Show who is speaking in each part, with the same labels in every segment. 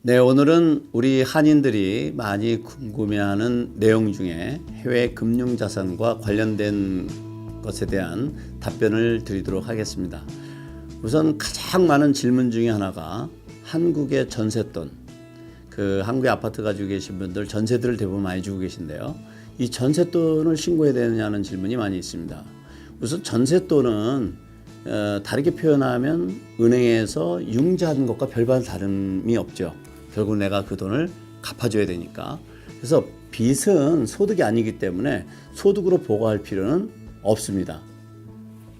Speaker 1: 네, 오늘은 우리 한인들이 많이 궁금해하는 내용 중에 해외 금융자산과 관련된 것에 대한 답변을 드리도록 하겠습니다. 우선 가장 많은 질문 중에 하나가 한국의 전세돈, 한국에 아파트 가지고 계신 분들 전세들을 대부분 많이 주고 계신데요. 이 전세돈을 신고해야 되느냐는 질문이 많이 있습니다. 우선 전세돈은 다르게 표현하면 은행에서 융자한 것과 별반 다름이 없죠. 결국 내가 그 돈을 갚아줘야 되니까. 그래서 빚은 소득이 아니기 때문에 소득으로 보고할 필요는 없습니다.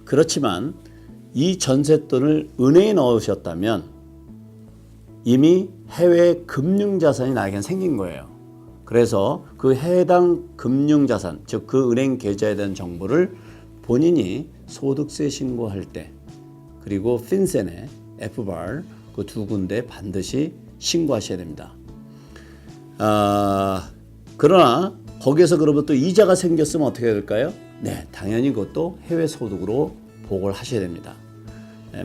Speaker 1: 그렇지만 이 전세돈을 은행에 넣으셨다면 이미 해외 금융자산이 나에겐 생긴 거예요. 그래서 그 해당 금융자산, 즉 그 은행 계좌에 대한 정보를 본인이 소득세 신고할 때 그리고 핀센의 FBAR 그 두 군데 반드시 신고하셔야 됩니다. 그러나 거기에서 그러면 또 이자가 생겼으면 어떻게 될까요? 네, 당연히 그것도 해외 소득으로 보고를 하셔야 됩니다.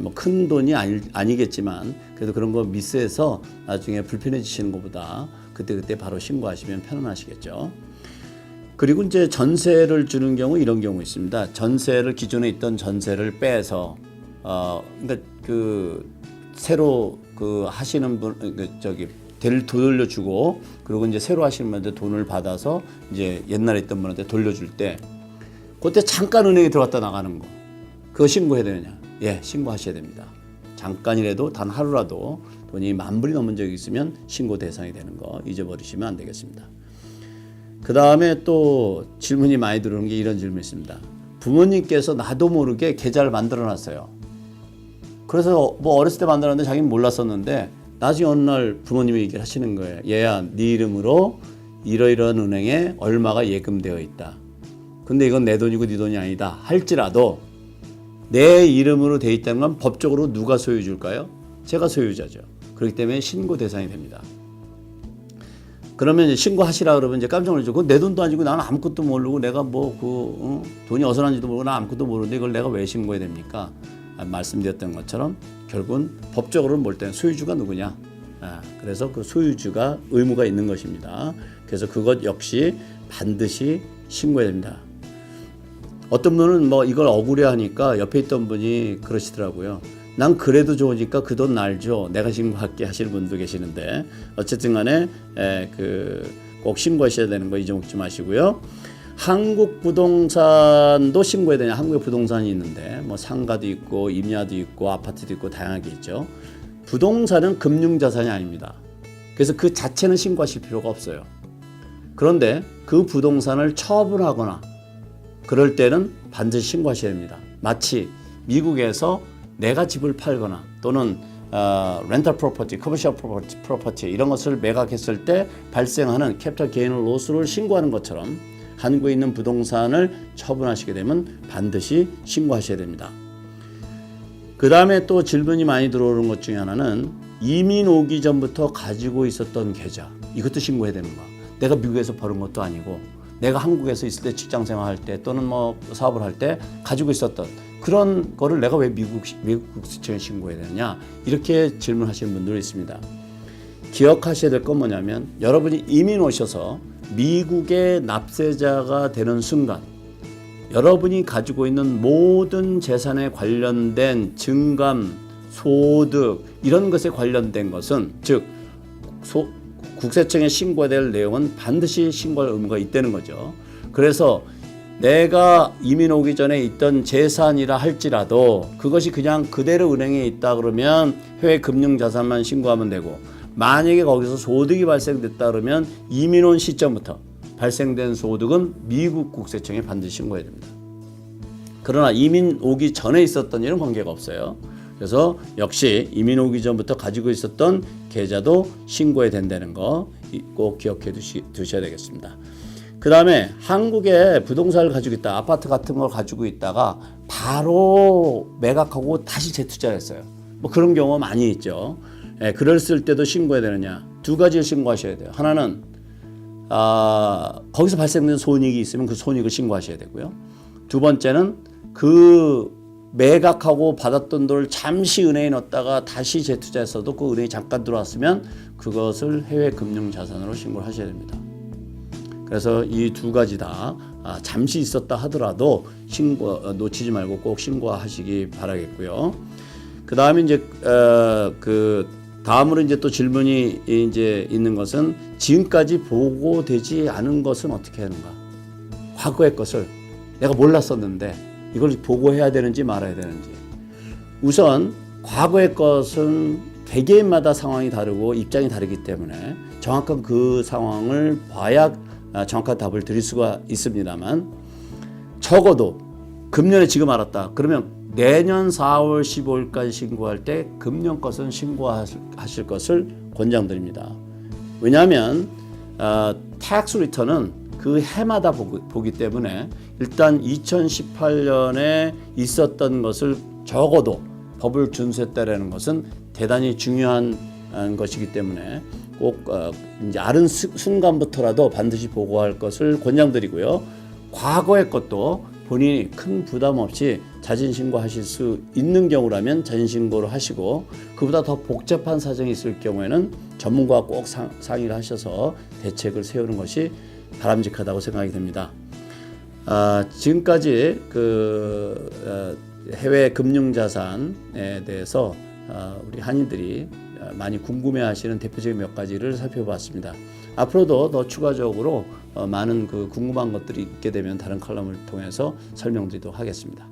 Speaker 1: 뭐 큰 돈이 아니겠지만 그래도 그런 거 미스해서 나중에 불편해지시는 것보다 그때 바로 신고하시면 편안하시겠죠. 그리고 이제 전세를 주는 경우 이런 경우 있습니다. 전세를 기존에 있던 전세를 빼서 그러니까 새로 하시는 분 돌려주고 그리고 이제 새로 하시는 분한테 돈을 받아서 이제 옛날에 있던 분한테 돌려줄 때 그때 잠깐 은행에 들어갔다 나가는 거 그거 신고해야 되느냐? 예, 신고하셔야 됩니다. 잠깐이라도 단 하루라도 돈이 10,000불이 넘은 적이 있으면 신고 대상이 되는 거 잊어버리시면 안 되겠습니다. 그 다음에 또 질문이 많이 들어오는 게 이런 질문이 있습니다. 부모님께서 나도 모르게 계좌를 만들어 놨어요. 그래서 뭐 어렸을 때 만들었는데 자기는 몰랐었는데 나중에 어느 날 부모님이 얘기를 하시는 거예요. 얘야, 네 이름으로 이러이러한 은행에 얼마가 예금되어 있다. 근데 이건 내 돈이고 네 돈이 아니다. 할지라도 내 이름으로 되어 있다는 건 법적으로 누가 소유주일까요? 제가 소유자죠. 그렇기 때문에 신고 대상이 됩니다. 그러면 이제 신고하시라 그러면 이제 깜짝 놀라죠. 그건 내 돈도 아니고 나는 아무것도 모르고 내가 돈이 어디서 났는지도 모르고 나 아무것도 모르는데 이걸 내가 왜 신고해야 됩니까? 말씀드렸던 것처럼 결국은 법적으로는 볼 때는 소유주가 누구냐? 그래서 그 소유주가 의무가 있는 것입니다. 그래서 그것 역시 반드시 신고해야 됩니다. 어떤 분은 뭐 이걸 억울해하니까 옆에 있던 분이 그러시더라고요. 난 그래도 좋으니까 그 돈 날 줘. 내가 신고할게 하시는 분도 계시는데 어쨌든 간에 꼭 신고하셔야 되는 거 잊어먹지 마시고요. 한국 부동산도 신고해야 되냐? 한국에 부동산이 있는데 뭐 상가도 있고 임야도 있고 아파트도 있고 다양하게 있죠. 부동산은 금융자산이 아닙니다. 그래서 그 자체는 신고하실 필요가 없어요. 그런데 그 부동산을 처분하거나 그럴 때는 반드시 신고하셔야 됩니다. 마치 미국에서 내가 집을 팔거나 또는 렌탈 프로퍼티, 커머셜 프로퍼티 이런 것을 매각했을 때 발생하는 캐피털 게인 로스를 신고하는 것처럼 한국에 있는 부동산을 처분하시게 되면 반드시 신고하셔야 됩니다. 그 다음에 또 질문이 많이 들어오는 것 중에 하나는 이민 오기 전부터 가지고 있었던 계좌 이것도 신고해야 되는 거야. 내가 미국에서 벌은 것도 아니고 내가 한국에서 있을 때 직장 생활할 때 또는 뭐 사업을 할 때 가지고 있었던 그런 거를 내가 왜 미국 국세청에 신고해야 되느냐 이렇게 질문하시는 분들이 있습니다. 기억하셔야 될 건 뭐냐면 여러분이 이민 오셔서 미국의 납세자가 되는 순간 여러분이 가지고 있는 모든 재산에 관련된 증감, 소득 이런 것에 관련된 것은 즉 국세청에 신고해야 될 내용은 반드시 신고할 의무가 있다는 거죠. 그래서 내가 이민 오기 전에 있던 재산이라 할지라도 그것이 그냥 그대로 은행에 있다 그러면 해외 금융자산만 신고하면 되고 만약에 거기서 소득이 발생됐다 그러면 이민 온 시점부터 발생된 소득은 미국 국세청에 반드시 신고해야 됩니다. 그러나 이민 오기 전에 있었던 일은 관계가 없어요. 그래서 역시 이민 오기 전부터 가지고 있었던 계좌도 신고해야 된다는 거 꼭 기억해 두셔야 되겠습니다. 그 다음에 한국에 부동산을 가지고 있다, 아파트 같은 걸 가지고 있다가 바로 매각하고 다시 재투자를 했어요. 뭐 그런 경우 많이 있죠. 그랬을 때도 신고해야 되느냐? 두 가지를 신고하셔야 돼요. 하나는 거기서 발생된 손익이 있으면 그 손익을 신고하셔야 되고요. 두 번째는 그 매각하고 받았던 돈을 잠시 은행에 넣었다가 다시 재투자했어도 그 은행이 잠깐 들어왔으면 그것을 해외 금융 자산으로 신고를 하셔야 됩니다. 그래서 이 두 가지 다 잠시 있었다 하더라도 놓치지 말고 꼭 신고하시기 바라겠고요. 그 다음에 이제 그 다음으로 이제 또 질문이 이제 있는 것은 지금까지 보고되지 않은 것은 어떻게 하는가? 과거의 것을 내가 몰랐었는데 이걸 보고해야 되는지 말아야 되는지. 우선 과거의 것은 개개인마다 상황이 다르고 입장이 다르기 때문에 정확한 그 상황을 봐야 정확한 답을 드릴 수가 있습니다만, 적어도 금년에 지금 알았다 그러면 내년 4월 15일까지 신고할 때 금년 것은 신고하실 것을 권장드립니다. 왜냐하면 tax return은 그 해마다 보기 때문에 일단 2018년에 있었던 것을 적어도 법을 준수했다라는 것은 대단히 중요한 것이기 때문에 꼭 이제 아는 순간부터라도 반드시 보고할 것을 권장드리고요. 과거의 것도 본인이 큰 부담 없이 자진 신고하실 수 있는 경우라면 자진 신고를 하시고, 그보다 더 복잡한 사정이 있을 경우에는 전문가와 꼭 상의를 하셔서 대책을 세우는 것이 바람직하다고 생각이 됩니다. 지금까지 그 해외 금융자산에 대해서 우리 한인들이 많이 궁금해하시는 대표적인 몇 가지를 살펴봤습니다. 앞으로도 더 추가적으로 많은 그 궁금한 것들이 있게 되면 다른 칼럼을 통해서 설명드리도록 하겠습니다.